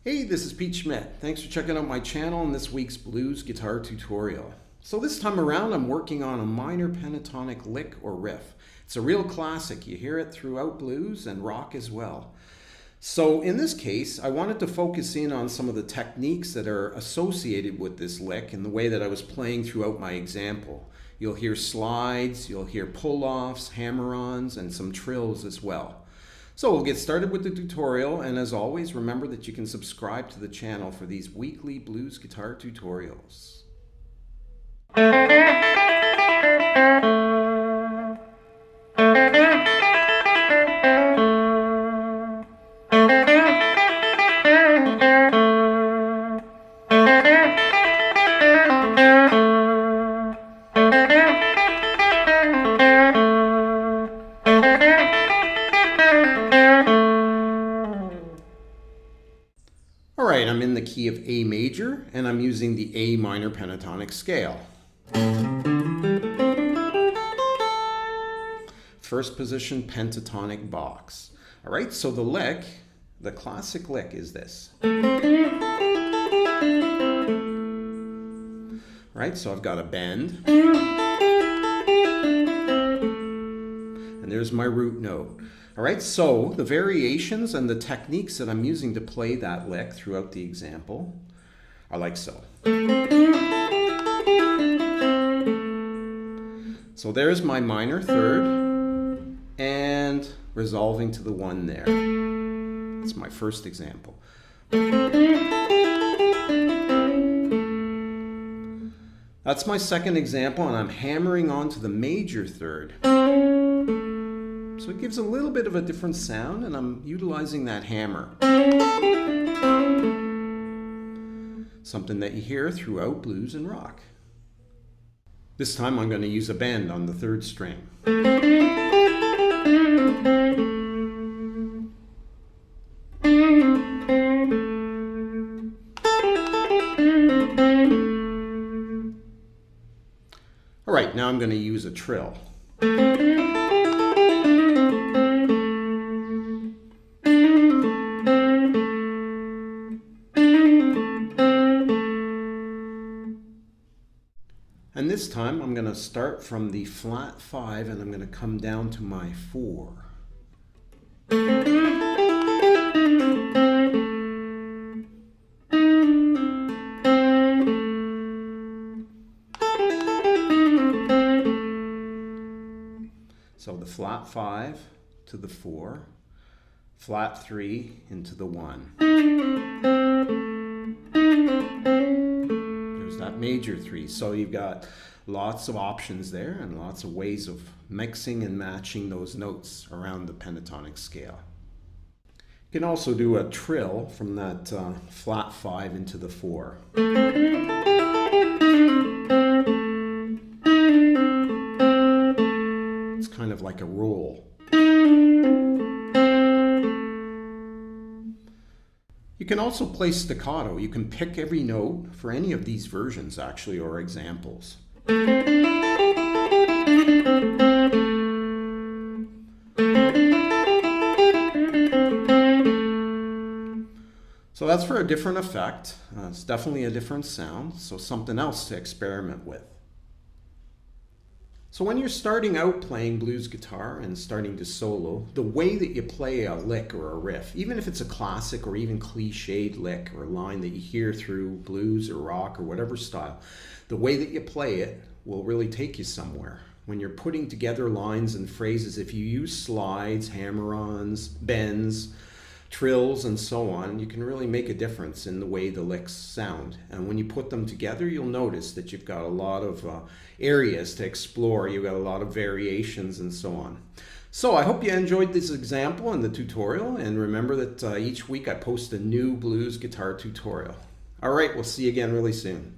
Hey, this is Pete Schmidt. Thanks for checking out my channel and this week's blues guitar tutorial. So this time around I'm working on a minor pentatonic lick or riff. It's a real classic. You hear it throughout blues and rock as well. So in this case, I wanted to focus in on some of the techniques that are associated with this lick in the way that I was playing throughout my example. You'll hear slides, you'll hear pull-offs, hammer-ons, and some trills as well. So we'll get started with the tutorial, and as always, remember that you can subscribe to the channel for these weekly blues guitar tutorials. Alright, I'm in the key of A major, and I'm using the A minor pentatonic scale. First position pentatonic box. Alright, so the lick, the classic lick is this. Alright, so I've got a bend. And there's my root note. Alright, so the variations and the techniques that I'm using to play that lick throughout the example are like so. So there's my minor third and resolving to the one there. That's my first example. That's my second example, and I'm hammering onto the major third. So it gives a little bit of a different sound, and I'm utilizing that hammer. Something that you hear throughout blues and rock. This time I'm going to use a bend on the third string. Alright, now I'm going to use a trill. And this time I'm going to start from the flat 5 and I'm going to come down to my 4. So the flat 5 to the 4, flat 3 into the 1. That major 3. So you've got lots of options there and lots of ways of mixing and matching those notes around the pentatonic scale. You can also do a trill from that flat 5 into the 4. It's kind of like a roll. You can also play staccato. You can pick every note for any of these versions, actually, or examples. So that's for a different effect. It's definitely a different sound, so something else to experiment with. So when you're starting out playing blues guitar and starting to solo, the way that you play a lick or a riff, even if it's a classic or even cliched lick or line that you hear through blues or rock or whatever style, the way that you play it will really take you somewhere. When you're putting together lines and phrases, if you use slides, hammer-ons, bends, trills, and so on, you can really make a difference in the way the licks sound. And when you put them together, you'll notice that you've got a lot of areas to explore. You've got a lot of variations and so on. So I hope you enjoyed this example and the tutorial, and remember that each week I post a new blues guitar tutorial. All right, we'll see you again really soon.